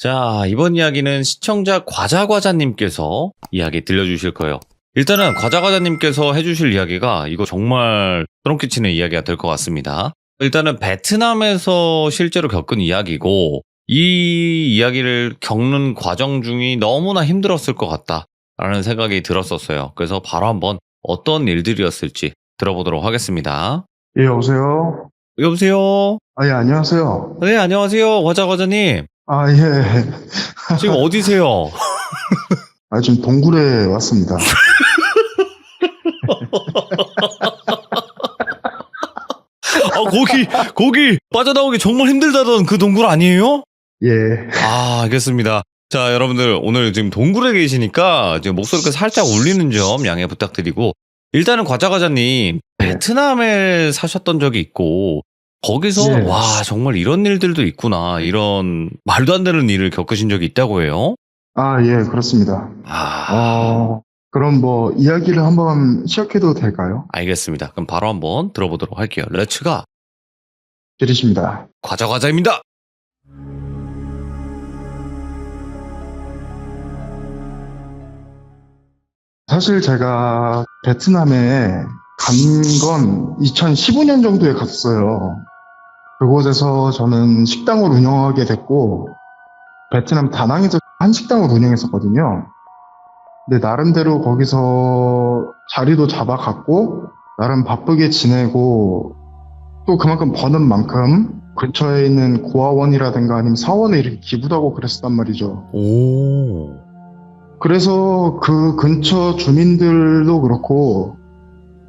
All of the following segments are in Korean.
자, 이번 이야기는 시청자 과자과자님께서 이야기 들려주실 거예요. 일단은 과자과자님께서 해주실 이야기가 이거 정말 소름 끼치는 이야기가 될 것 같습니다. 일단은 베트남에서 실제로 겪은 이야기고 이 이야기를 겪는 과정 중이 너무나 힘들었을 것 같다라는 생각이 들었었어요. 그래서 바로 한번 어떤 일들이었을지 들어보도록 하겠습니다. 예, 여보세요? 여보세요? 예, 안녕하세요. 네, 안녕하세요. 과자과자님. 예. 지금 어디세요? 지금 동굴에 왔습니다. 거기 빠져나오기 정말 힘들다던 그 동굴 아니에요? 예. 알겠습니다. 자, 여러분들 오늘 지금 동굴에 계시니까 지금 목소리가 살짝 울리는 점 양해 부탁드리고, 일단은 과자과자님 베트남에 사셨던 적이 있고 거기서 예. 와 정말 이런 일들도 있구나, 이런 말도 안 되는 일을 겪으신 적이 있다고 해요? 예, 그렇습니다. 그럼 뭐 이야기를 한번 시작해도 될까요? 알겠습니다. 그럼 바로 한번 들어보도록 할게요. 렛츠가 들으십니다. 과자과자입니다. 사실 제가 베트남에 간 건 2015년 정도에 갔어요. 그곳에서 저는 식당을 운영하게 됐고, 베트남 다낭에서 한식당을 운영했었거든요. 근데 나름대로 거기서 자리도 잡아갔고, 나름 바쁘게 지내고, 또 그만큼 버는 만큼 근처에 있는 고아원이라든가 아니면 사원에 이렇게 기부도 하고 그랬었단 말이죠. 오. 그래서 그 근처 주민들도 그렇고,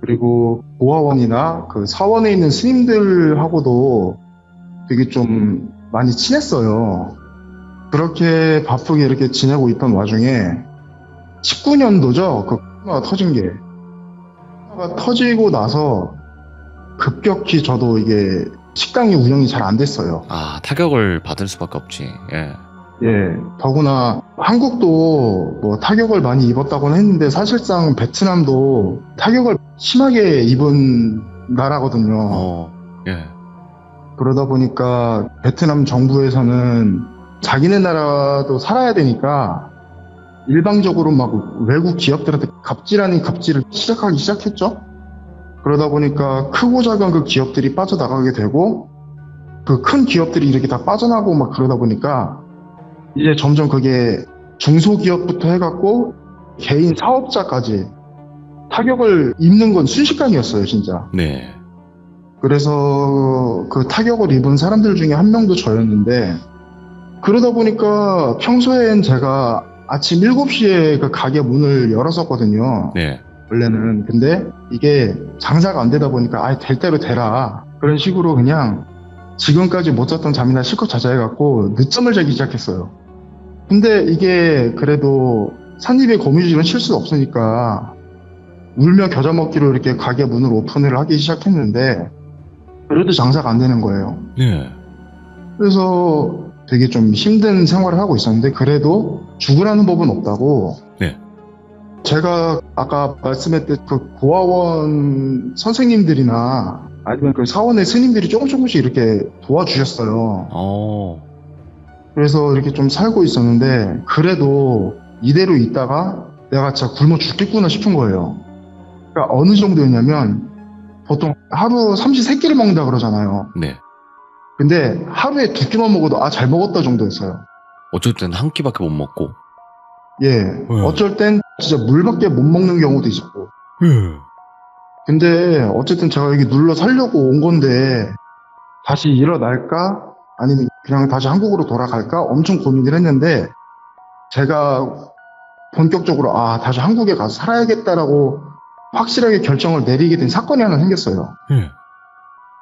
그리고 고아원이나 그 사원에 있는 스님들하고도 되게 좀 많이 친했어요. 그렇게 바쁘게 이렇게 지내고 있던 와중에 19년도죠. 그 코로나가 터진 게. 코로나가 터지고 나서 급격히 저도 이게 식당이 운영이 잘 안 됐어요. 타격을 받을 수밖에 없지. 예. 더구나 한국도 뭐 타격을 많이 입었다고는 했는데 사실상 베트남도 타격을 심하게 입은 나라거든요. 예. 그러다 보니까 베트남 정부에서는 자기네 나라도 살아야 되니까 일방적으로 막 외국 기업들한테 갑질 아닌 갑질을 시작하기 시작했죠. 그러다 보니까 크고 작은 그 기업들이 빠져나가게 되고, 그 큰 기업들이 이렇게 다 빠져나가고 막 그러다 보니까 이제 점점 그게 중소기업부터 해갖고 개인 사업자까지 타격을 입는 건 순식간이었어요, 진짜. 네. 그래서 그 타격을 입은 사람들 중에 한 명도 저였는데, 그러다 보니까 평소엔 제가 아침 7시에 그 가게 문을 열었었거든요. 네. 원래는. 근데 이게 장사가 안 되다 보니까 될 대로 되라, 그런 식으로 그냥 지금까지 못 잤던 잠이나 실컷 자자 해갖고 늦잠을 자기 시작했어요. 근데 이게 그래도 산입에 거미줄은 칠 수 없으니까 울며 겨자 먹기로 이렇게 가게 문을 오픈을 하기 시작했는데, 그래도 장사가 안 되는 거예요. 네. 그래서 되게 좀 힘든 생활을 하고 있었는데, 그래도 죽으라는 법은 없다고. 네. 제가 아까 말씀했던 그 고아원 선생님들이나 아니면 그 사원의 스님들이 조금씩 이렇게 도와주셨어요. 그래서 이렇게 좀 살고 있었는데, 그래도 이대로 있다가 내가 진짜 굶어 죽겠구나 싶은 거예요. 그러니까 어느 정도였냐면, 보통 하루 삼시세끼를 먹는다 그러잖아요. 네. 근데 하루에 2끼만 먹어도 잘 먹었다 정도였어요. 어쩔 땐 한 끼밖에 못 먹고. 예. 어쩔 땐 진짜 물밖에 못 먹는 경우도 있었고. 근데 어쨌든 제가 여기 눌러 살려고 온 건데, 다시 일어날까? 아니면 그냥 다시 한국으로 돌아갈까? 엄청 고민을 했는데, 제가 본격적으로 다시 한국에 가서 살아야겠다라고 확실하게 결정을 내리게 된 사건이 하나 생겼어요.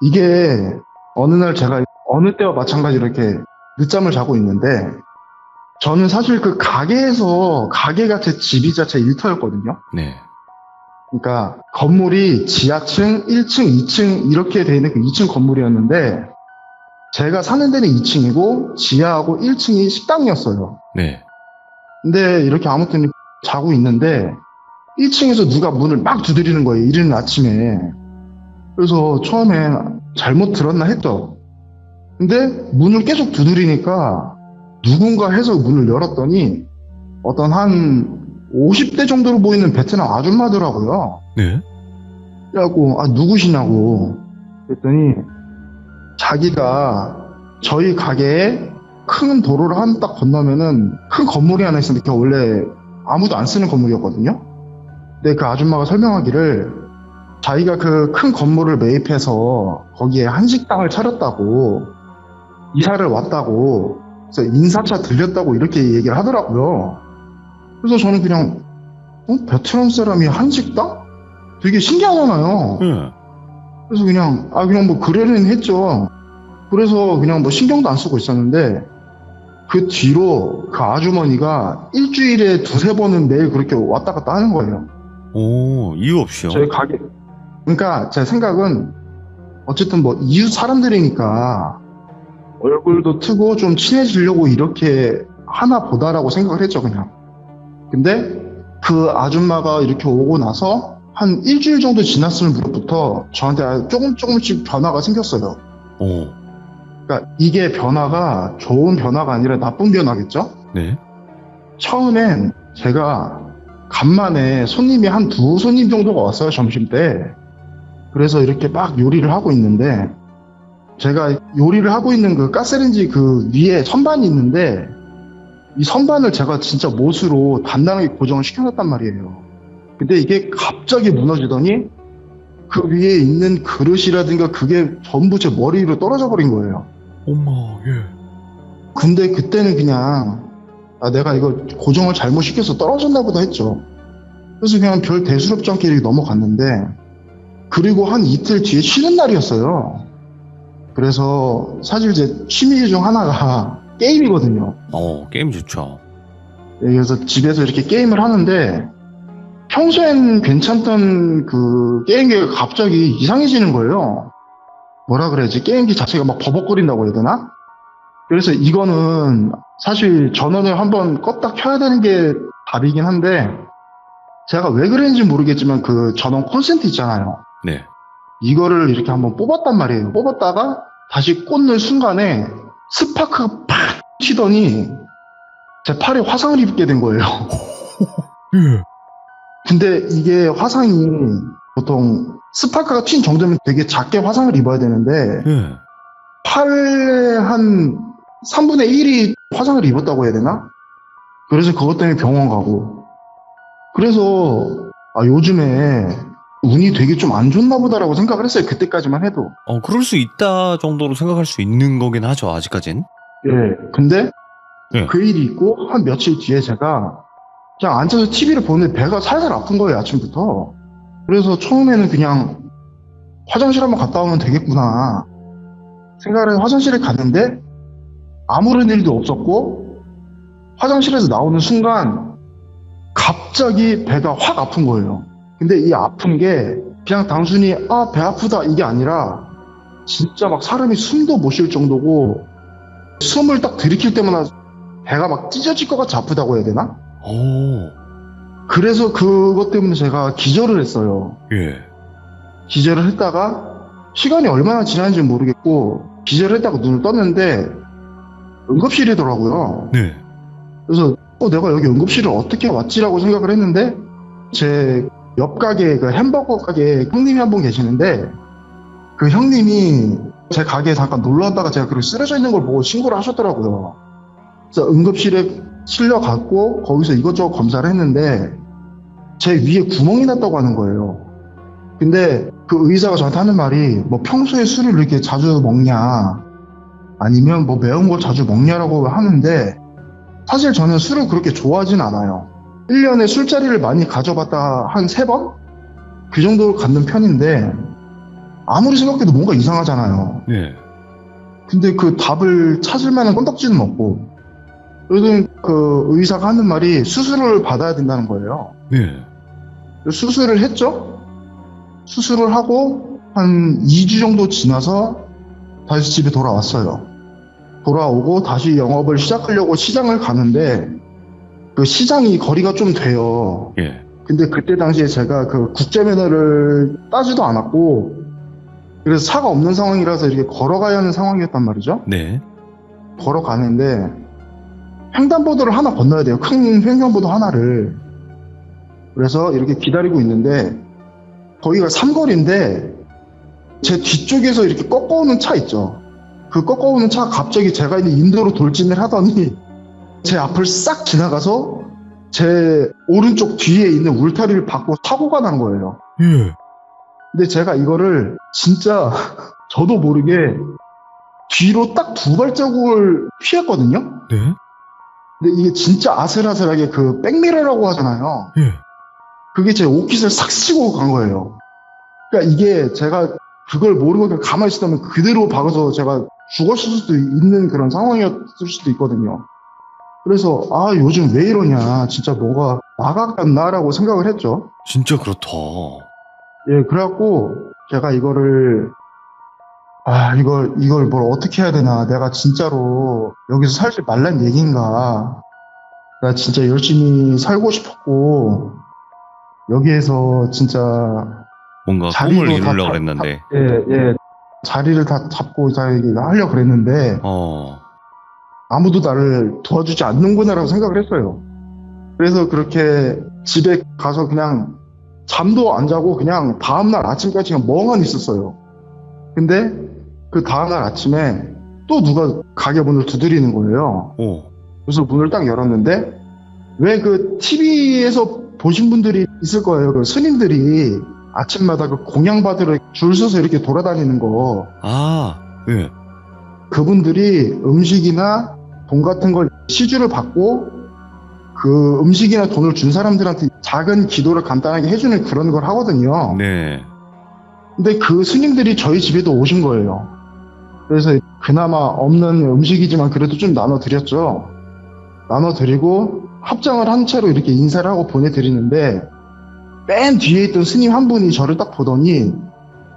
이게 어느 날 제가 어느 때와 마찬가지로 이렇게 늦잠을 자고 있는데, 저는 사실 그 가게가 제 집이자 제 일터였거든요. 네. 그러니까 건물이 지하층, 1층, 2층 이렇게 돼 있는 그 2층 건물이었는데, 제가 사는 데는 2층이고 지하하고 1층이 식당이었어요. 네. 근데 이렇게 아무튼 자고 있는데 1층에서 누가 문을 막 두드리는 거예요, 이른 아침에. 그래서 처음에 잘못 들었나 했죠. 근데 문을 계속 두드리니까 누군가 해서 문을 열었더니 어떤 한 50대 정도로 보이는 베트남 아줌마더라고요. 네. 그래갖고 누구시냐고 그랬더니 자기가 저희 가게에 큰 도로를 한 딱 건너면은 큰 건물이 하나 있었는데 그게 원래 아무도 안 쓰는 건물이었거든요. 근데 그 아줌마가 설명하기를 자기가 그 큰 건물을 매입해서 거기에 한식당을 차렸다고 이사를 왔다고 그래서 인사차 들렸다고 이렇게 얘기를 하더라고요. 그래서 저는 그냥 베트남 사람이 한식당? 되게 신기하잖아요. 네. 그래서 그냥 뭐 그래는 했죠. 그래서 그냥 뭐 신경도 안 쓰고 있었는데 그 뒤로 그 아주머니가 일주일에 두세 번은 매일 그렇게 왔다 갔다 하는 거예요. 오, 이유 없이요? 저희 가게. 그러니까 제 생각은 어쨌든 뭐 이웃 사람들이니까 얼굴도 트고 좀 친해지려고 이렇게 하나 보다라고 생각을 했죠, 그냥. 근데 그 아줌마가 이렇게 오고 나서 한 일주일 정도 지났을 무렵부터 저한테 조금씩 변화가 생겼어요. 오. 그러니까 이게 변화가 좋은 변화가 아니라 나쁜 변화겠죠? 네. 처음엔 제가 간만에 손님이 한 두 손님 정도가 왔어요, 점심때. 그래서 이렇게 막 요리를 하고 있는데 제가 요리를 하고 있는 그 가스레인지 그 위에 선반이 있는데 이 선반을 제가 진짜 못으로 단단하게 고정을 시켜놨단 말이에요. 근데 이게 갑자기 무너지더니 그 위에 있는 그릇이라든가 그게 전부 제 머리 위로 떨어져 버린 거예요. 엄마, 예. 근데 그때는 그냥 내가 이거 고정을 잘못 시켜서 떨어졌나 보다 했죠. 그래서 그냥 별 대수롭지 않게 이렇게 넘어갔는데 그리고 한 이틀 뒤에 쉬는 날이었어요. 그래서 사실 제 취미 중 하나가 게임이거든요. 게임 좋죠. 그래서 집에서 이렇게 게임을 하는데 평소엔 괜찮던 그 게임기가 갑자기 이상해지는 거예요. 뭐라 그래야지? 게임기 자체가 막 버벅거린다고 해야 되나? 그래서 이거는 사실 전원을 한번 껐다 켜야 되는 게 답이긴 한데 제가 왜 그랬는지 모르겠지만 그 전원 콘센트 있잖아요. 네. 이거를 이렇게 한번 뽑았단 말이에요. 뽑았다가 다시 꽂는 순간에 스파크가 팍 튀더니 제 팔에 화상을 입게 된 거예요. 예. 근데 이게 화상이 보통 스파크가 튄 정도면 되게 작게 화상을 입어야 되는데 예. 팔에 한 3분의 1이 화상을 입었다고 해야 되나? 그래서 그것 때문에 병원 가고 그래서 요즘에 운이 되게 좀 안 좋나 보다라고 생각을 했어요. 그때까지만 해도. 그럴 수 있다 정도로 생각할 수 있는 거긴 하죠, 아직까진. 예. 근데 예. 그 일이 있고 한 며칠 뒤에 제가 그냥 앉아서 TV를 보는데 배가 살살 아픈 거예요, 아침부터. 그래서 처음에는 그냥 화장실 한번 갔다 오면 되겠구나 생각을 해서 화장실에 갔는데 아무런 일도 없었고 화장실에서 나오는 순간 갑자기 배가 확 아픈 거예요. 근데 이 아픈 게 그냥 단순히 배 아프다 이게 아니라 진짜 막 사람이 숨도 못 쉴 정도고 숨을 딱 들이킬 때마다 배가 막 찢어질 것 같이 아프다고 해야 되나? 그래서 그것 때문에 제가 기절을 했어요. 예. 기절을 기절을 했다가 시간이 얼마나 지났는지 모르겠고 기절을 했다가 눈을 떴는데 응급실이더라고요. 네. 그래서 내가 여기 응급실을 어떻게 왔지라고 생각을 했는데 제 옆 가게 그 햄버거 가게 형님이 한 분 계시는데 그 형님이 제 가게에 잠깐 놀러 왔다가 제가 그렇게 쓰러져 있는 걸 보고 신고를 하셨더라고요. 그래서 응급실에 실려갔고 거기서 이것저것 검사를 했는데 제 위에 구멍이 났다고 하는 거예요. 근데 그 의사가 저한테 하는 말이 뭐 평소에 술을 이렇게 자주 먹냐 아니면 뭐 매운 걸 자주 먹냐라고 하는데 사실 저는 술을 그렇게 좋아하진 않아요. 1년에 술자리를 많이 가져봤다 한 3번? 그 정도로 갖는 편인데 아무리 생각해도 뭔가 이상하잖아요. 네. 근데 그 답을 찾을 만한 건덕지는 없고 그래도 그 의사가 하는 말이 수술을 받아야 된다는 거예요. 네. 수술을 했죠? 수술을 하고 한 2주 정도 지나서 다시 집에 돌아왔어요. 돌아오고 다시 영업을 시작하려고 시장을 가는데 그 시장이 거리가 좀 돼요. 예. 근데 그때 당시에 제가 그 국제면허를 따지도 않았고 그래서 차가 없는 상황이라서 이렇게 걸어가야 하는 상황이었단 말이죠. 네. 걸어가는데 횡단보도를 하나 건너야 돼요. 큰 횡단보도 하나를. 그래서 이렇게 기다리고 있는데 거기가 삼거리인데 제 뒤쪽에서 이렇게 꺾어오는 차 있죠. 그 꺾어오는 차가 갑자기 제가 있는 인도로 돌진을 하더니 제 앞을 싹 지나가서 제 오른쪽 뒤에 있는 울타리를 받고 사고가 난 거예요. 예. 근데 제가 이거를 진짜 저도 모르게 뒤로 딱 2발자국을 피했거든요. 네. 근데 이게 진짜 아슬아슬하게 그 백미러라고 하잖아요. 예. 그게 제 옷깃을 싹 치고 간 거예요. 그러니까 이게 제가 그걸 모르고 그냥 가만히 있었다면 그대로 박아서 제가 죽었을 수도 있는 그런 상황이었을 수도 있거든요. 그래서 아 요즘 왜 이러냐 진짜 뭐가 나갔나라고 생각을 했죠. 진짜 그렇다. 예, 그래갖고 제가 이거를 이걸 뭘 어떻게 해야 되나, 내가 진짜로 여기서 살지 말란 얘기인가, 나 진짜 열심히 살고 싶었고 여기에서 진짜 뭔가 자리도 꿈을 다 이루려고 했는데. 예, 자리를 다 잡고 다 하려고 그랬는데 아무도 나를 도와주지 않는구나라고 생각을 했어요. 그래서 그렇게 집에 가서 그냥 잠도 안 자고 그냥 다음날 아침까지 그냥 멍하니 있었어요. 근데 그 다음날 아침에 또 누가 가게 문을 두드리는 거예요. 그래서 문을 딱 열었는데 왜 그 TV에서 보신 분들이 있을 거예요. 그 스님들이 아침마다 그 공양 받으러 줄 서서 이렇게 돌아다니는 거. 예. 그분들이 음식이나 돈 같은 걸 시주를 받고 그 음식이나 돈을 준 사람들한테 작은 기도를 간단하게 해주는 그런 걸 하거든요. 네. 근데 그 스님들이 저희 집에도 오신 거예요. 그래서 그나마 없는 음식이지만 그래도 좀 나눠드렸죠. 나눠드리고 합장을 한 채로 이렇게 인사를 하고 보내드리는데 맨 뒤에 있던 스님 한 분이 저를 딱 보더니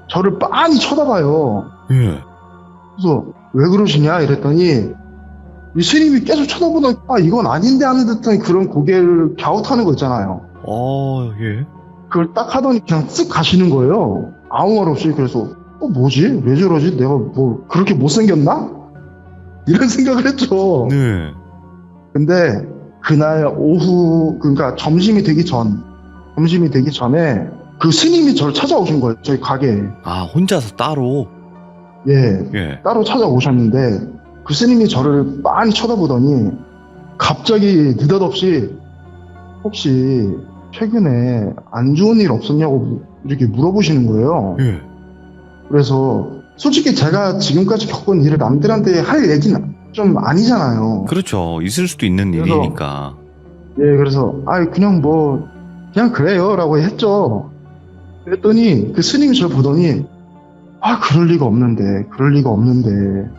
저를 빤히 쳐다봐요. 예. 그래서 왜 그러시냐 이랬더니 이 스님이 계속 쳐다보던 이건 아닌데 하는 듯한 그런 고개를 갸웃하는 거 있잖아요. 예. 그걸 딱 하더니 그냥 쓱 가시는 거예요. 아무 말 없이. 그래서 뭐지? 왜 저러지? 내가 뭐 그렇게 못생겼나? 이런 생각을 했죠. 네. 근데 그날 오후, 그러니까 점심이 되기 전에 그 스님이 저를 찾아오신 거예요. 저희 가게에. 혼자서 따로? 예. 따로 찾아오셨는데 그 스님이 저를 많이 쳐다보더니 갑자기 느닷없이 혹시 최근에 안 좋은 일 없었냐고 이렇게 물어보시는 거예요. 예. 그래서 솔직히 제가 지금까지 겪은 일을 남들한테 할 얘기는 좀 아니잖아요. 그렇죠. 있을 수도 있는 그래서, 일이니까. 예, 그래서 그냥 그래요 라고 했죠. 그랬더니 그 스님이 저를 보더니 그럴 리가 없는데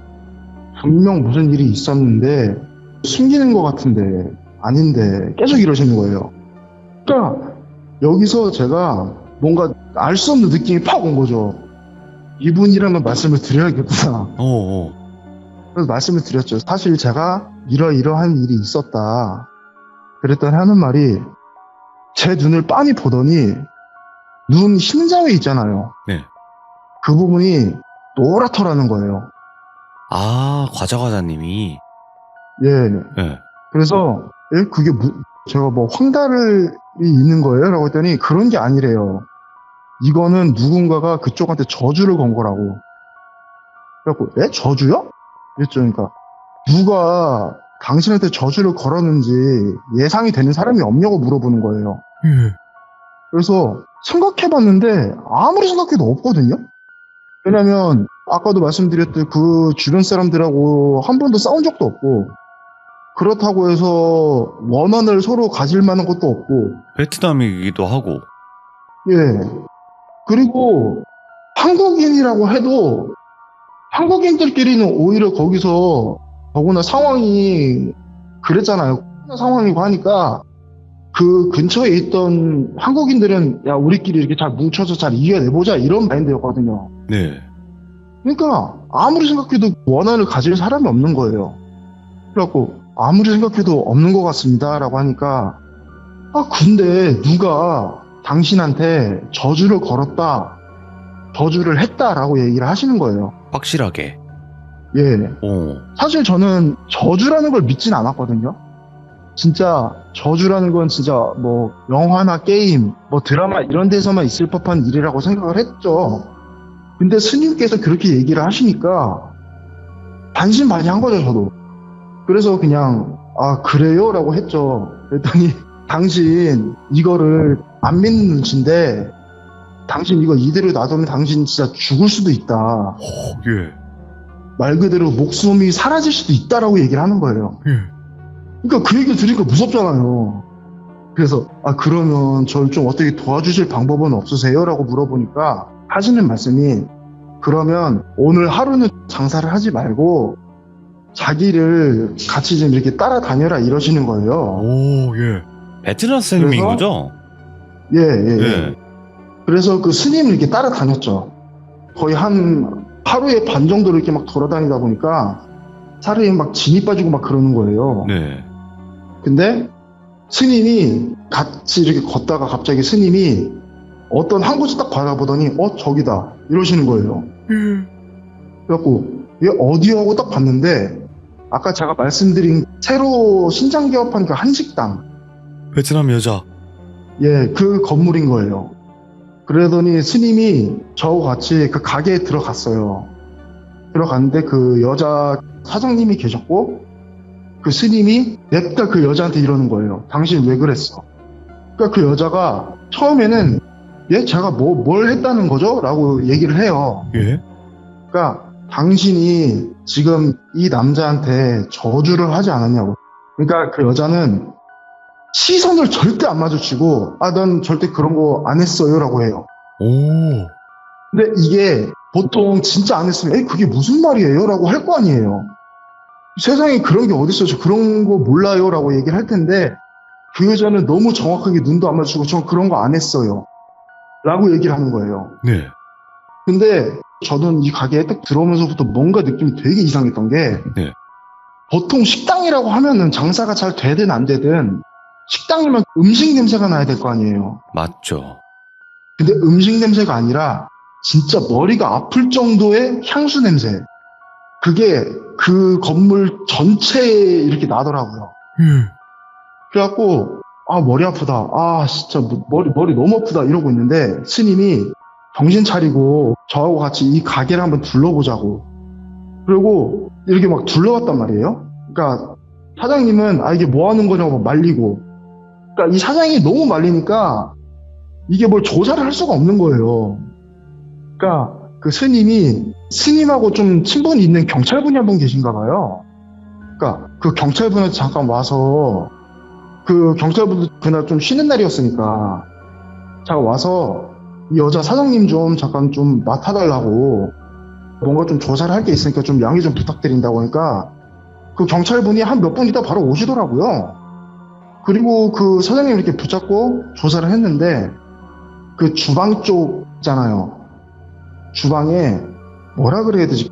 분명 무슨 일이 있었는데 숨기는 것 같은데 아닌데 계속 이러시는 거예요. 그러니까 여기서 제가 뭔가 알 수 없는 느낌이 팍 온 거죠. 이분이라면 말씀을 드려야겠구나. 그래서 말씀을 드렸죠. 사실 제가 이러이러한 일이 있었다. 그랬더니 하는 말이 제 눈을 빤히 보더니 눈 흰자위 있잖아요. 네. 그 부분이 노랗더라는 거예요. 과자님이. 예. 그래서 그게 제가 뭐 황달이 있는 거예요? 라고 했더니 그런 게 아니래요. 이거는 누군가가 그쪽한테 저주를 건 거라고. 그래갖고 저주요? 그랬죠. 그러니까 누가 당신한테 저주를 걸었는지 예상이 되는 사람이 없냐고 물어보는 거예요. 그래서 생각해봤는데 아무리 생각해도 없거든요. 왜냐면 아까도 말씀드렸듯 그 주변 사람들하고 한 번도 싸운 적도 없고 그렇다고 해서 원한을 서로 가질 만한 것도 없고 베트남이기도 하고. 예. 그리고 한국인이라고 해도 한국인들끼리는 오히려 거기서 더구나 상황이 그랬잖아요. 상황이고 하니까 그 근처에 있던 한국인들은 야 우리끼리 이렇게 잘 뭉쳐서 잘 이겨내보자 이런 마인드였거든요. 네. 그러니까 아무리 생각해도 원한을 가질 사람이 없는 거예요. 그래갖고 아무리 생각해도 없는 것 같습니다 라고 하니까 근데 누가 당신한테 저주를 걸었다, 저주를 했다라고 얘기를 하시는 거예요. 확실하게. 예. 사실 저는 저주라는 걸 믿진 않았거든요. 진짜 저주라는 건 진짜 뭐 영화나 게임, 뭐 드라마 이런 데서만 있을 법한 일이라고 생각을 했죠. 근데 스님께서 그렇게 얘기를 하시니까 반신반의한 거죠, 저도. 그래서 그냥 아 그래요? 라고 했죠. 그랬더니 당신 이거를 안 믿는 눈치인데 당신 이거 이대로 놔두면 당신 진짜 죽을 수도 있다. 예. 말 그대로 목숨이 사라질 수도 있다라고 얘기를 하는 거예요. 예. 그러니까 그 얘기를 들으니까 무섭잖아요. 그래서 아 그러면 저를 좀 어떻게 도와주실 방법은 없으세요? 라고 물어보니까 하시는 말씀이 그러면 오늘 하루는 장사를 하지 말고 자기를 같이 좀 이렇게 따라다녀라 이러시는 거예요. 오, 예. 베트남 스님인 그래서? 거죠? 예, 예, 예. 예. 그래서 그 스님을 이렇게 따라다녔죠. 거의 한 하루에 반 정도를 이렇게 막 돌아다니다 보니까 살이 막 진이 빠지고 막 그러는 거예요. 네. 근데 스님이 같이 이렇게 걷다가 갑자기 스님이 어떤 한 곳을 딱 바라보더니 저기다 이러시는 거예요. 그래갖고 얘 어디요 하고 딱 봤는데 아까 제가 말씀드린 새로 신장 개업한 그 한식당 베트남 여자. 예, 그 건물인 거예요. 그러더니 스님이 저하고 같이 그 가게에 들어갔어요. 들어갔는데 그 여자 사장님이 계셨고 그 스님이 냅다 그 여자한테 이러는 거예요. 당신 왜 그랬어? 그러니까 그 여자가 처음에는 제가 뭘 했다는 거죠? 라고 얘기를 해요. 예. 그러니까 당신이 지금 이 남자한테 저주를 하지 않았냐고. 그러니까 그 여자는 시선을 절대 안 마주치고 난 절대 그런 거 안 했어요 라고 해요. 오. 근데 이게 보통 진짜 안 했으면 그게 무슨 말이에요? 라고 할 거 아니에요. 세상에 그런 게 어딨어요? 저 그런 거 몰라요? 라고 얘기를 할 텐데 그 여자는 너무 정확하게 눈도 안 마주치고 저 그런 거 안 했어요 라고 얘기를 하는 거예요. 네. 근데 저는 이 가게에 딱 들어오면서부터 뭔가 느낌이 되게 이상했던 게 네. 보통 식당이라고 하면은 장사가 잘 되든 안 되든 식당이면 음식 냄새가 나야 될 거 아니에요. 맞죠. 근데 음식 냄새가 아니라 진짜 머리가 아플 정도의 향수 냄새. 그게 그 건물 전체에 이렇게 나더라고요. 그래갖고 머리 아프다. 진짜 머리 너무 아프다 이러고 있는데 스님이 정신 차리고 저하고 같이 이 가게를 한번 둘러보자고. 그리고 이렇게 막 둘러봤단 말이에요. 그러니까 사장님은 이게 뭐 하는 거냐고 말리고. 그러니까 이 사장이 너무 말리니까 이게 뭘 조사를 할 수가 없는 거예요. 그러니까 그 스님하고 좀 친분이 있는 경찰분이 한 분 계신가 봐요. 그러니까 그 경찰분한테 잠깐 와서 그 경찰분도 그날 좀 쉬는 날이었으니까 잠깐 와서 이 여자 사장님 좀 잠깐 좀 맡아달라고 뭔가 좀 조사를 할 게 있으니까 좀 양해 좀 부탁드린다고 하니까 그 경찰분이 한 몇 분 있다 바로 오시더라고요. 그리고 그 사장님 이렇게 붙잡고 조사를 했는데 그 주방 쪽 있잖아요. 주방에 뭐라 그래야 되지?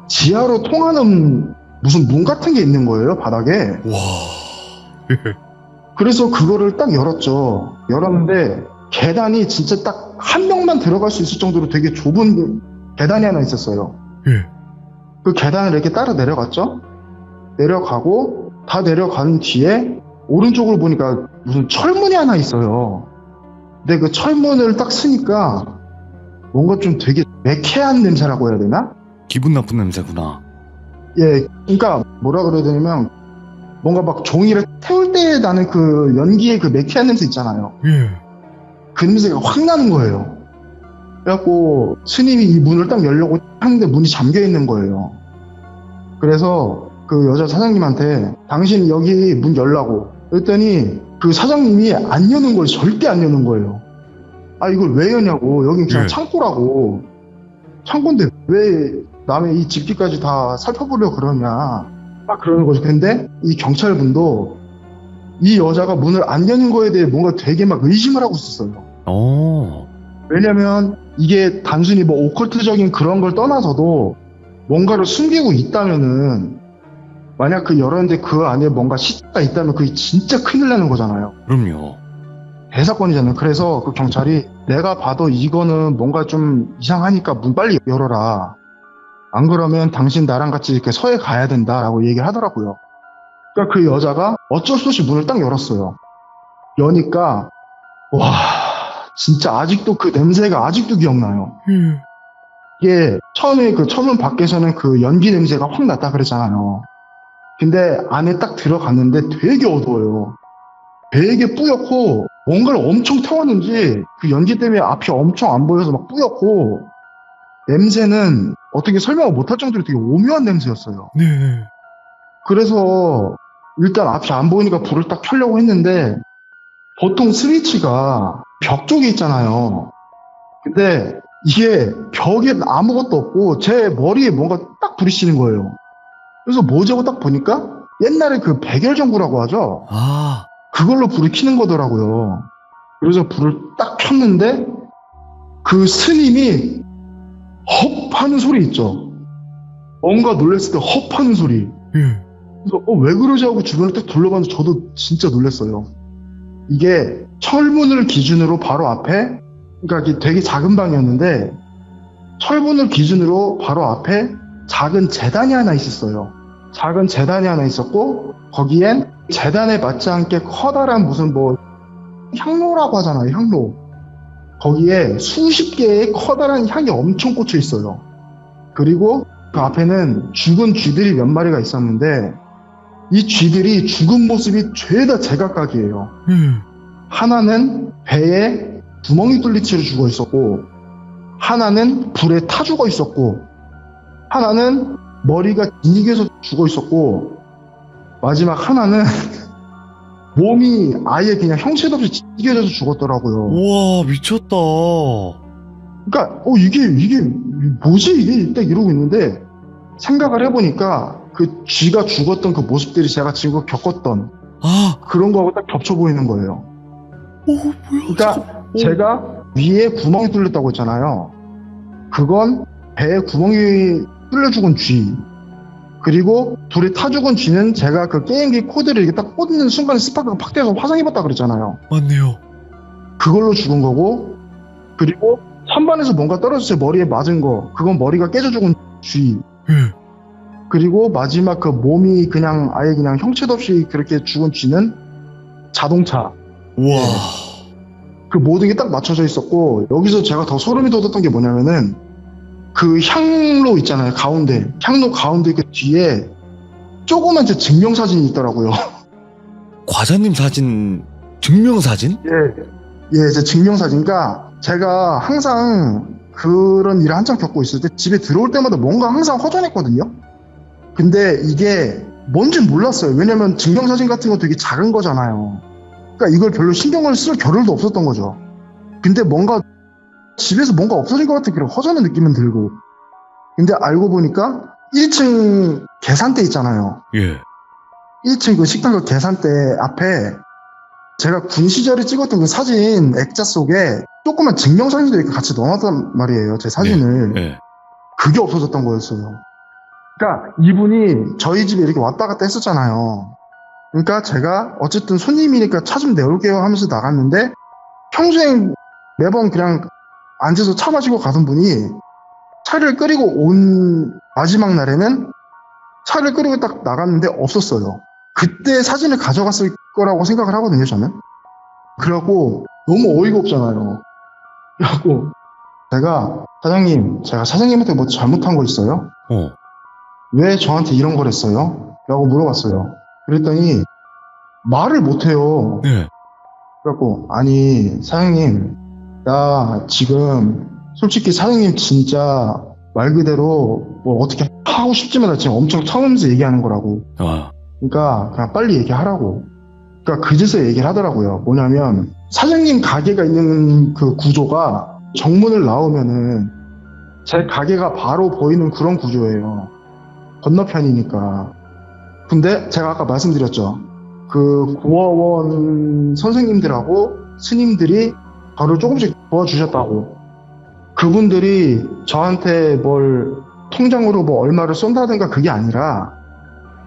지하로 통하는 무슨 문 같은 게 있는 거예요, 바닥에. 와. 그래서 그거를 딱 열었죠. 열었는데 계단이 진짜 딱 한 명만 들어갈 수 있을 정도로 되게 좁은 계단이 하나 있었어요. 예. 그 계단을 이렇게 따라 내려갔죠. 내려가고 다 내려간 뒤에 오른쪽으로 보니까 무슨 철문이 하나 있어요. 근데 그 철문을 딱 쓰니까 뭔가 좀 되게 매캐한 냄새라고 해야 되나? 기분 나쁜 냄새구나. 예, 그러니까 뭐라 그래야 되냐면 뭔가 막 종이를 태울 때 나는 그 연기의 그 매캐한 냄새 있잖아요. 예. 그 냄새가 확 나는 거예요. 그래갖고 스님이 이 문을 딱 열려고 하는데 문이 잠겨 있는 거예요. 그래서 그 여자 사장님한테 당신 여기 문 열라고 그랬더니 그 사장님이 안 여는 거예요. 절대 안 여는 거예요. 이걸 왜 여냐고. 여긴 그냥 예. 창고라고. 창고인데 왜 남의 이 집기까지 다 살펴보려고 그러냐. 막 그러는 거죠. 근데 이 경찰분도 이 여자가 문을 안 여는 거에 대해 뭔가 되게 막 의심을 하고 있었어요. 왜냐면 이게 단순히 뭐 오컬트적인 그런 걸 떠나서도 뭔가를 숨기고 있다면은 만약 그 열었는데 그 안에 뭔가 시체가 있다면 그게 진짜 큰일 나는 거잖아요. 그럼요. 대사건이잖아요. 그래서 그 경찰이 내가 봐도 이거는 뭔가 좀 이상하니까 문 빨리 열어라. 안 그러면 당신 나랑 같이 이렇게 서해 가야 된다라고 얘기를 하더라고요. 그러니까 그 여자가 어쩔 수 없이 문을 딱 열었어요. 여니까 와 진짜 아직도 그 냄새가 아직도 기억나요. 이게 처음에 그 천문 밖에서는 그 연기 냄새가 확 났다 그랬잖아요. 근데 안에 딱 들어갔는데 되게 어두워요. 되게 뿌옇고 뭔가를 엄청 태웠는지 그 연기 때문에 앞이 엄청 안 보여서 막 뿌옇고 냄새는 어떻게 설명을 못할 정도로 되게 오묘한 냄새였어요. 네. 그래서 일단 앞이 안 보이니까 불을 딱 켜려고 했는데 보통 스위치가 벽 쪽에 있잖아요. 근데 이게 벽에 아무것도 없고 제 머리에 뭔가 딱 불이 씌는 거예요. 그래서 뭐지 하고 딱 보니까 옛날에 그 백열전구라고 하죠. 아, 그걸로 불을 켜는 거더라고요. 그래서 불을 딱 켰는데 그 스님이 헙 하는 소리 있죠. 뭔가 놀랬을 때 헙 하는 소리. 예. 그래서 왜 그러지 하고 주변을 딱 둘러봤는데 저도 진짜 놀랐어요. 이게 철문을 기준으로 바로 앞에, 그러니까 이게 되게 작은 방이었는데 철문을 기준으로 바로 앞에 작은 제단이 하나 있었어요. 작은 제단이 하나 있었고 거기엔 제단에 맞지 않게 커다란 무슨 뭐 향로라고 하잖아요. 향로. 거기에 수십 개의 커다란 향이 엄청 꽂혀 있어요. 그리고 그 앞에는 죽은 쥐들이 몇 마리가 있었는데 이 쥐들이 죽은 모습이 죄다 제각각이에요. 하나는 배에 구멍이 뚫린 채로 죽어 있었고 하나는 불에 타 죽어 있었고 하나는 머리가 진익에서 죽어 있었고 마지막 하나는 몸이 아예 그냥 형체도 없이 찢겨져서 죽었더라고요. 우와, 미쳤다. 그러니까 이게 뭐지 이게 딱 이러고 있는데 생각을 해보니까 그 쥐가 죽었던 그 모습들이 제가 지금 겪었던 아, 그런 거하고 딱 겹쳐 보이는 거예요. 뭐야, 그러니까 제가 위에 구멍이 뚫렸다고 했잖아요. 그건 배에 구멍이 뚫려 죽은 쥐. 그리고 불에 타 죽은 쥐는 제가 그 게임기 코드를 이렇게 딱 꽂는 순간에 스파크가 팍 돼서 화상 입었다 그랬잖아요. 맞네요. 그걸로 죽은 거고, 그리고 선반에서 뭔가 떨어져서 제 머리에 맞은 거, 그건 머리가 깨져 죽은 쥐. 예. 그리고 마지막 그 몸이 그냥 아예 그냥 형체도 없이 그렇게 죽은 쥐는 자동차. 우와. 그 모든 게 딱 맞춰져 있었고, 여기서 제가 더 소름이 돋았던 게 뭐냐면은 그 향로 있잖아요. 가운데. 향로 가운데 그 뒤에 조그만 제 증명사진이 있더라고요. 과장님 사진, 증명사진? 예, 제 증명사진. 그러니까 제가 항상 그런 일을 한참 겪고 있을 때 집에 들어올 때마다 뭔가 항상 허전했거든요. 근데 이게 뭔지 몰랐어요. 왜냐면 증명사진 같은 거 되게 작은 거잖아요. 그러니까 이걸 별로 신경을 쓸 겨를도 없었던 거죠. 근데 뭔가 집에서 뭔가 없어진 것 같은 그런 허전한 느낌은 들고. 근데 알고 보니까 1층 계산대 있잖아요. 예. 1층 그 식당 그 계산대 앞에 제가 군 시절에 찍었던 그 사진 액자 속에 조그만 증명사진도 이렇게 같이 넣어놨단 말이에요. 제 사진을. 예. 그게 없어졌던 거였어요. 그러니까 이분이 저희 집에 이렇게 왔다 갔다 했었잖아요. 그러니까 제가 어쨌든 손님이니까 차 좀 내올게요 하면서 나갔는데 평소에 매번 그냥 앉아서 차 마시고 가던 분이 차를 끓이고 온 마지막 날에는 차를 끓이고 딱 나갔는데 없었어요. 그때 사진을 가져갔을 거라고 생각을 하거든요, 저는. 그래갖고 너무 어이가 없잖아요. 그래갖고 사장님, 제가 사장님한테 뭐 잘못한 거 있어요? 왜 저한테 이런 걸 했어요? 라고 물어봤어요. 그랬더니 말을 못해요. 예. 그래갖고 아니 사장님 나 지금 솔직히 사장님 진짜 말 그대로 뭐 어떻게 하고 싶지만 나 지금 엄청 참으면서 얘기하는 거라고. 아. 그러니까 그냥 빨리 얘기하라고. 그러니까 그제서 얘기를 하더라고요. 뭐냐면 사장님 가게가 있는 그 구조가 정문을 나오면은 제 가게가 바로 보이는 그런 구조예요. 건너편이니까. 근데 제가 아까 말씀드렸죠. 그 구어원 선생님들하고 스님들이 저를 조금씩 도와주셨다고. 그분들이 저한테 뭘 통장으로 뭐 얼마를 쏜다든가 그게 아니라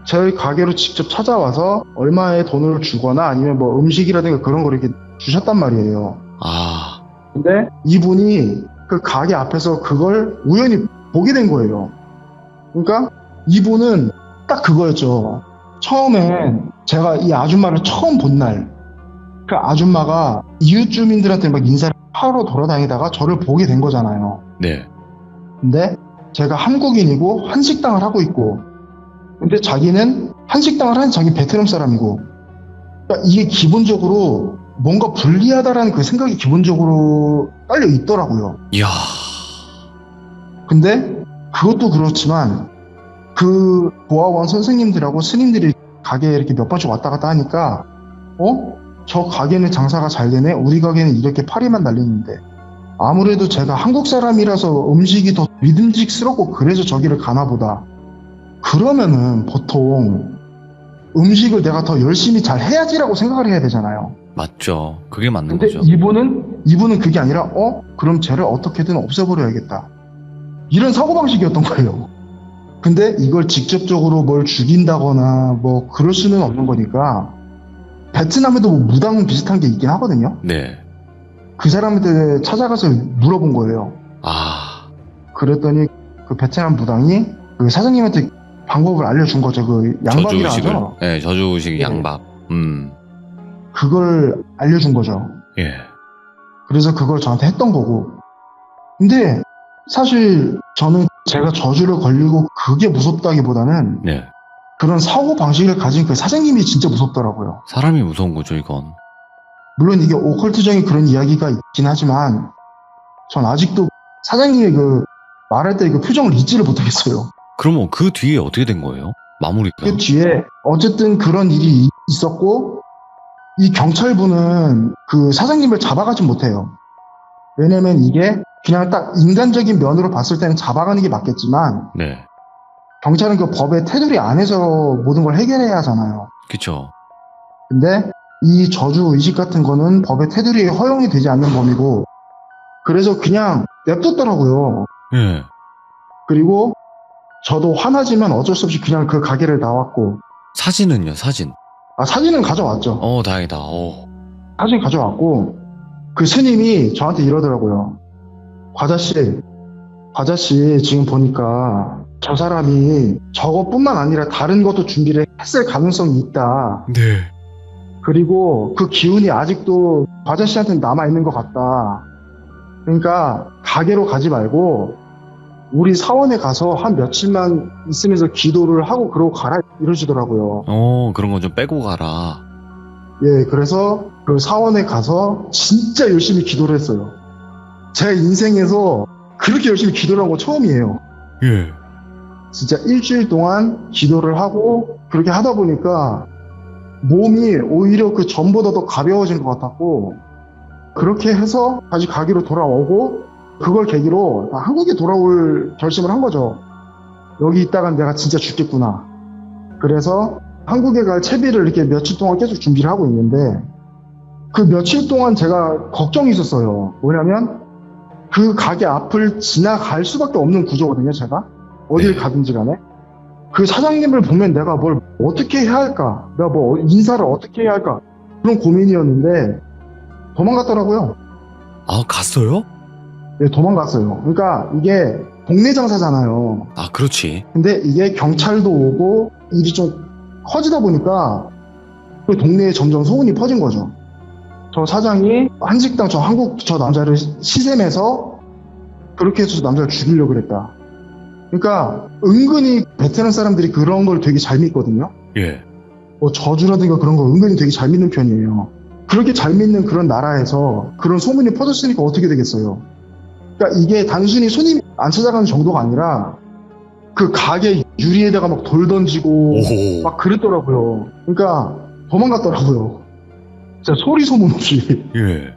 저희 가게로 직접 찾아와서 얼마의 돈을 주거나 아니면 뭐 음식이라든가 그런 걸 이렇게 주셨단 말이에요. 아. 근데 이분이 그 가게 앞에서 그걸 우연히 보게 된 거예요. 그러니까 이분은 딱 그거였죠. 처음엔 제가 이 아줌마를 처음 본 날, 그 아줌마가 이웃 주민들한테 막 인사를 하러 돌아다니다가 저를 보게 된 거잖아요. 네. 근데 제가 한국인이고 한식당을 하고 있고, 근데 자기는 한식당을 하는 자기 베트남 사람이고, 그러니까 이게 기본적으로 뭔가 불리하다라는 그 생각이 기본적으로 깔려 있더라고요. 이야. 근데 그것도 그렇지만 그 보아원 선생님들하고 스님들이 가게에 이렇게 몇 번씩 왔다 갔다 하니까 저 가게는 장사가 잘 되네. 우리 가게는 이렇게 파리만 날리는데 아무래도 제가 한국 사람이라서 음식이 더 믿음직스럽고 그래서 저기를 가나 보다. 그러면은 보통 음식을 내가 더 열심히 잘 해야지라고 생각을 해야 되잖아요. 맞죠. 그게 맞는 근데 거죠. 이분은 그게 아니라 그럼 쟤를 어떻게든 없애버려야겠다. 이런 사고방식이었던 거예요. 근데 이걸 직접적으로 뭘 죽인다거나 뭐 그럴 수는 없는 거니까 베트남에도 뭐 무당 비슷한 게 있긴 하거든요. 네. 그 사람한테 찾아가서 물어본 거예요. 아. 그랬더니 그 베트남 무당이 그 사장님한테 방법을 알려준 거죠. 그 양밥이라 저주의식을. 하죠. 네, 저주의식 네. 양밥. 그걸 알려준 거죠. 예. 그래서 그걸 저한테 했던 거고. 근데 사실 저는 제가 저주를 걸리고 그게 무섭다기보다는 네. 그런 사고 방식을 가진 그 사장님이 진짜 무섭더라고요. 사람이 무서운 거죠, 이건. 물론 이게 오컬트적인 그런 이야기가 있긴 하지만 전 아직도 사장님의 그 말할 때 그 표정을 잊지를 못하겠어요. 그러면 그 뒤에 어떻게 된 거예요? 마무리가? 그 뒤에 어쨌든 그런 일이 있었고 이 경찰분은 그 사장님을 잡아가지 못해요. 왜냐면 이게 그냥 딱 인간적인 면으로 봤을 때는 잡아가는 게 맞겠지만 네. 경찰은 그 법의 테두리 안에서 모든 걸 해결해야 하잖아요. 그쵸. 근데 이 저주 의식 같은 거는 법의 테두리에 허용이 되지 않는 범위고 그래서 그냥 냅뒀더라고요. 예. 그리고 저도 화나지만 어쩔 수 없이 그냥 그 가게를 나왔고 사진은요, 사진. 사진은 가져왔죠. 다행이다. 사진 가져왔고 그 스님이 저한테 이러더라고요. 과자씨 지금 보니까 저 사람이 저것뿐만 아니라 다른 것도 준비를 했을 가능성이 있다. 네. 그리고 그 기운이 아직도 과자씨한테는 남아있는 것 같다. 그러니까 가게로 가지 말고 우리 사원에 가서 한 며칠만 있으면서 기도를 하고 그러고 가라 이러시더라고요. 그런 거 좀 빼고 가라. 예, 그래서 그 사원에 가서 진짜 열심히 기도를 했어요. 제 인생에서 그렇게 열심히 기도를 한 거 처음이에요. 예. 진짜 일주일 동안 기도를 하고 그렇게 하다 보니까 몸이 오히려 그 전보다 더 가벼워진 것 같았고 그렇게 해서 다시 가기로 돌아오고 그걸 계기로 한국에 돌아올 결심을 한 거죠. 여기 있다간 내가 진짜 죽겠구나. 그래서 한국에 갈 채비를 이렇게 며칠 동안 계속 준비를 하고 있는데 그 며칠 동안 제가 걱정이 있었어요. 뭐냐면 그 가게 앞을 지나갈 수밖에 없는 구조거든요. 제가 어딜 네. 가든지 간에 그 사장님을 보면 내가 뭘 어떻게 해야 할까, 내가 뭐 인사를 어떻게 해야 할까 그런 고민이었는데 도망갔더라고요. 아, 갔어요? 예, 도망갔어요. 그러니까 이게 동네 장사잖아요. 아, 그렇지. 근데 이게 경찰도 오고 일이 좀 커지다 보니까 그 동네에 점점 소문이 퍼진 거죠. 저 사장이 한식당 저 남자를 시샘해서 그렇게 해서 저 남자를 죽이려고 그랬다. 그러니까 은근히 베트남 사람들이 그런 걸 되게 잘 믿거든요. 예. 뭐 저주라든가 그런 거 은근히 되게 잘 믿는 편이에요. 그렇게 잘 믿는 그런 나라에서 그런 소문이 퍼졌으니까 어떻게 되겠어요. 그러니까 이게 단순히 손님이 안 찾아가는 정도가 아니라 그 가게 유리에다가 막 돌 던지고 오. 막 그랬더라고요. 그러니까 도망갔더라고요. 진짜 소리 소문 없이. 예.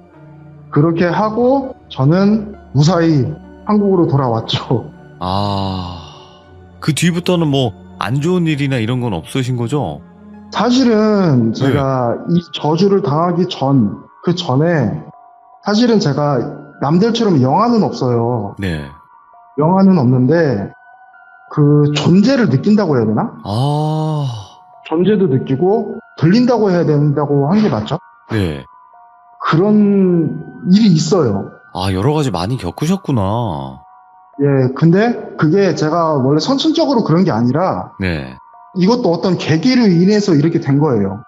그렇게 하고 저는 무사히 한국으로 돌아왔죠. 그 뒤부터는 뭐 안 좋은 일이나 이런 건 없으신 거죠? 사실은 제가 이 저주를 당하기 그 전에 사실은 제가 남들처럼 영화는 없어요. 네. 영화는 없는데 그 존재를 느낀다고 해야 되나? 존재도 느끼고 들린다고 해야 된다고 하는 게 맞죠? 네. 그런 일이 있어요. 여러 가지 많이 겪으셨구나. 예, 근데 그게 제가 원래 선천적으로 그런 게 아니라 네. 이것도 어떤 계기로 인해서 이렇게 된 거예요.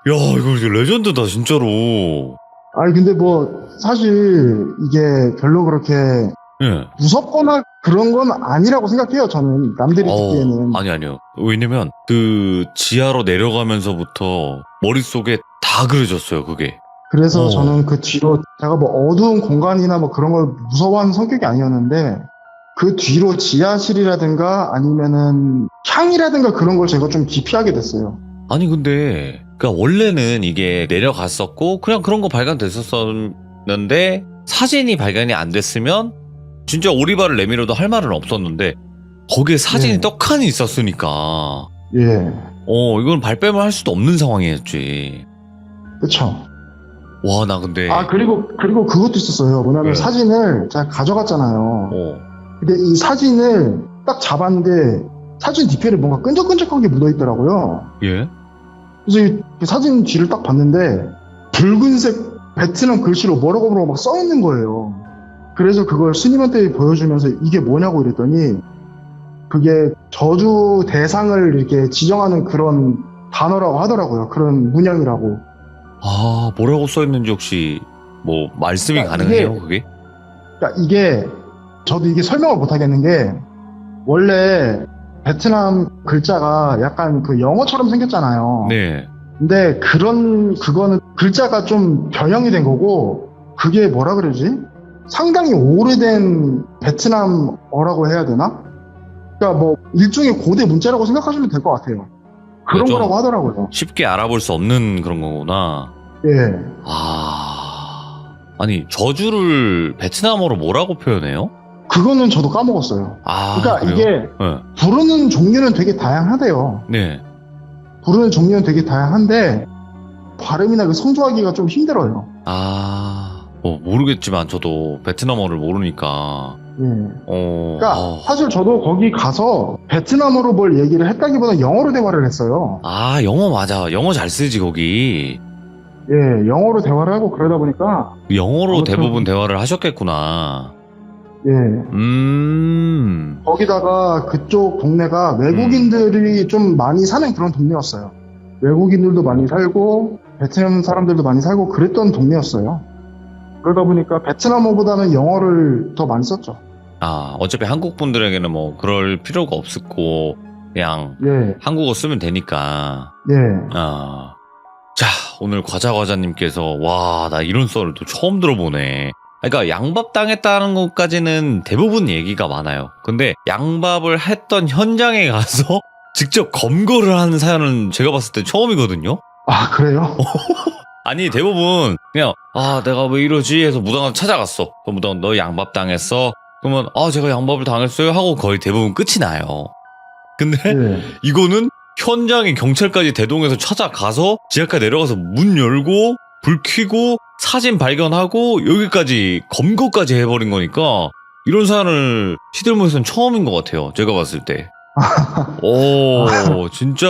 야, 이거 이제 레전드다, 진짜로. 아니 근데 뭐 사실 이게 별로 그렇게 예. 무섭거나 그런 건 아니라고 생각해요. 저는 남들이 듣기에는. 아니요. 왜냐면, 그, 지하로 내려가면서부터 머릿속에 다 그려졌어요, 그게. 그래서 어. 저는 그 뒤로 제가 뭐 어두운 공간이나 뭐 그런 걸 무서워하는 성격이 아니었는데 그 뒤로 지하실이라든가 아니면은 향이라든가 그런 걸 제가 좀 기피하게 됐어요. 아니, 근데, 그니까 원래는 이게 내려갔었고, 그냥 그런 거 발견됐었는데, 사진이 발견이 안 됐으면, 진짜 오리발을 내밀어도 할 말은 없었는데, 거기에 사진이 네. 떡하니 있었으니까, 예, 이건 발뺌을 할 수도 없는 상황이었지. 그렇죠. 와, 나 근데, 아 그리고 그것도 있었어요. 뭐냐면 네. 사진을 제가 가져갔잖아요. 어, 근데 이 사진을 딱 잡았는데 사진 뒤편에 뭔가 끈적끈적한 게 묻어 있더라고요. 예? 그래서 이 사진 뒤를 딱 봤는데 붉은색 베트남 글씨로 뭐라고 막 써 있는 거예요. 그래서 그걸 스님한테 보여주면서 이게 뭐냐고 이랬더니 그게 저주 대상을 이렇게 지정하는 그런 단어라고 하더라고요. 그런 문양이라고. 아, 뭐라고 써있는지 혹시, 뭐, 말씀이 그러니까 가능해요, 그게? 그러니까 이게 저도 이게 설명을 못 하겠는 게 원래 베트남 글자가 약간 그 영어처럼 생겼잖아요. 네. 근데 그거는 글자가 좀 변형이 된 거고 그게 뭐라 그러지? 상당히 오래된 베트남어라고 해야 되나? 그러니까 뭐 일종의 고대 문자라고 생각하시면 될 것 같아요. 그런 좀 거라고 하더라고요. 쉽게 알아볼 수 없는 그런 거구나. 예. 아니, 저주를 베트남어로 뭐라고 표현해요? 그거는 저도 까먹었어요. 아, 그러니까 그래요? 이게 네. 부르는 종류는 되게 다양하대요. 네. 부르는 종류는 되게 다양한데 발음이나 그 성조하기가 좀 힘들어요. 모르겠지만 저도 베트남어를 모르니까. 예. 그러니까 아, 사실 저도 거기 가서 베트남어로 뭘 얘기를 했다기보다 영어로 대화를 했어요. 영어 맞아. 영어 잘 쓰지, 거기. 예, 영어로 대화를 하고 그러다 보니까 영어로 아무튼- 대부분 대화를 하셨겠구나. 예. 음. 거기다가 그쪽 동네가 외국인들이 좀 많이 사는 그런 동네였어요. 외국인들도 많이 살고 베트남 사람들도 많이 살고 그랬던 동네였어요. 그러다 보니까 베트남어보다는 영어를 더 많이 썼죠. 어차피 한국 분들에게는 뭐 그럴 필요가 없었고 그냥 예, 한국어 쓰면 되니까. 예. 자, 오늘 과자님께서 와, 나 이런 썰을 또 처음 들어보네. 그러니까 양밥 당했다는 것까지는 대부분 얘기가 많아요. 근데 양밥을 했던 현장에 가서 직접 검거를 하는 사연은 제가 봤을 때 처음이거든요. 아, 그래요? 아니, 대부분 그냥 내가 왜 이러지 해서 무당한테 찾아갔어. 그 무당 너 양밥 당했어? 그러면 제가 양밥을 당했어요 하고 거의 대부분 끝이 나요. 근데 예. 이거는 현장에 경찰까지 대동해서 찾아가서 지하까지 내려가서 문 열고 불 켜고 사진 발견하고 여기까지 검거까지 해버린 거니까 이런 사연을 시들모에서는 처음인 것 같아요. 제가 봤을 때. 진짜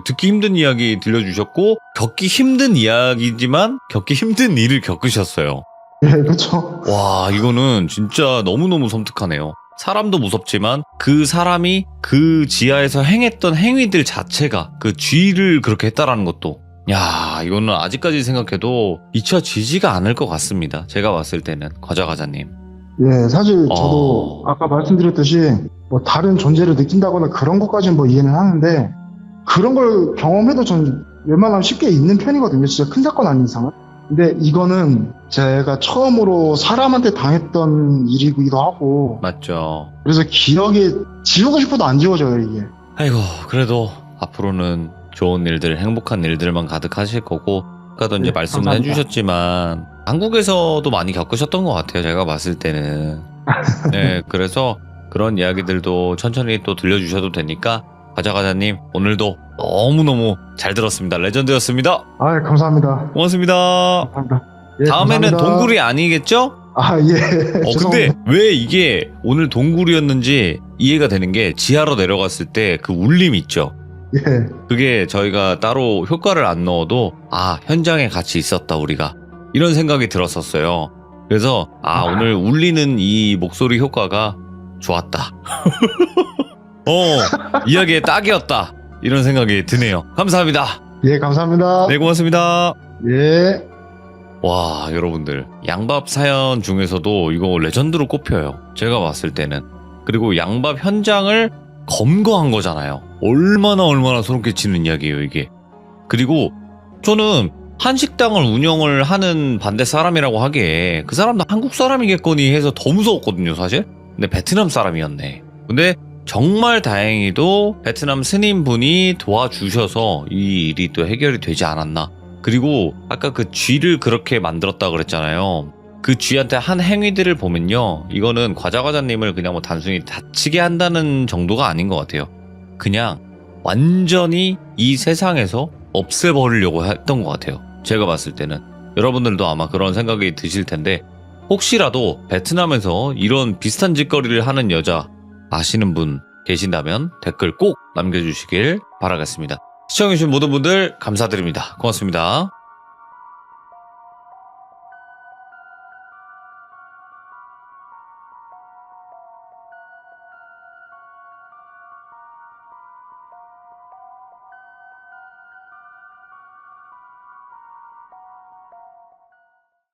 듣기 힘든 이야기 들려주셨고 겪기 힘든 이야기지만 겪기 힘든 일을 겪으셨어요. 예, 그렇죠. 와, 이거는 진짜 너무너무 섬뜩하네요. 사람도 무섭지만 그 사람이 그 지하에서 행했던 행위들 자체가 그 쥐를 그렇게 했다라는 것도, 야, 이거는 아직까지 생각해도 잊혀지지가 않을 것 같습니다. 제가 봤을 때는 과자님. 예, 사실 저도 아까 말씀드렸듯이 뭐 다른 존재를 느낀다거나 그런 것까지는 뭐 이해는 하는데 그런 걸 경험해도 전 웬만하면 쉽게 잊는 편이거든요. 진짜 큰 사건 아닌 이상은. 근데 이거는 제가 처음으로 사람한테 당했던 일이기도 하고 맞죠. 그래서 기억에 지우고 싶어도 안 지워져요, 이게. 아이고, 그래도 앞으로는 좋은 일들, 행복한 일들만 가득하실 거고, 아까도 이제 네, 말씀을 감사합니다. 해주셨지만 한국에서도 많이 겪으셨던 것 같아요. 제가 봤을 때는. 네, 그래서 그런 이야기들도 천천히 또 들려주셔도 되니까 과자님 오늘도 너무너무 잘 들었습니다. 레전드였습니다. 아, 감사합니다. 고맙습니다. 감사합니다. 예, 다음에는 감사합니다. 동굴이 아니겠죠? 아, 예. 근데 죄송합니다. 왜 이게 오늘 동굴이었는지 이해가 되는 게 지하로 내려갔을 때 그 울림 있죠? 예. 그게 저희가 따로 효과를 안 넣어도 현장에 같이 있었다 우리가 이런 생각이 들었었어요. 그래서 오늘 울리는 이 목소리 효과가 좋았다. 이야기에 딱이었다. 이런 생각이 드네요. 감사합니다. 예, 감사합니다. 네, 고맙습니다. 예. 와, 여러분들. 양밥 사연 중에서도 이거 레전드로 꼽혀요. 제가 봤을 때는. 그리고 양밥 현장을 검거한 거잖아요. 얼마나 소름 끼치는 이야기예요, 이게. 그리고 저는 한식당을 운영을 하는 반대 사람이라고 하기에 그 사람도 한국 사람이겠거니 해서 더 무서웠거든요, 사실. 근데 베트남 사람이었네. 근데 정말 다행히도 베트남 스님분이 도와주셔서 이 일이 또 해결이 되지 않았나. 그리고 아까 그 쥐를 그렇게 만들었다 그랬잖아요. 그 쥐한테 한 행위들을 보면요, 이거는 과자님을 그냥 뭐 단순히 다치게 한다는 정도가 아닌 것 같아요. 그냥 완전히 이 세상에서 없애버리려고 했던 것 같아요. 제가 봤을 때는. 여러분들도 아마 그런 생각이 드실 텐데, 혹시라도 베트남에서 이런 비슷한 짓거리를 하는 여자 아시는 분 계신다면 댓글 꼭 남겨주시길 바라겠습니다. 시청해주신 모든 분들 감사드립니다. 고맙습니다.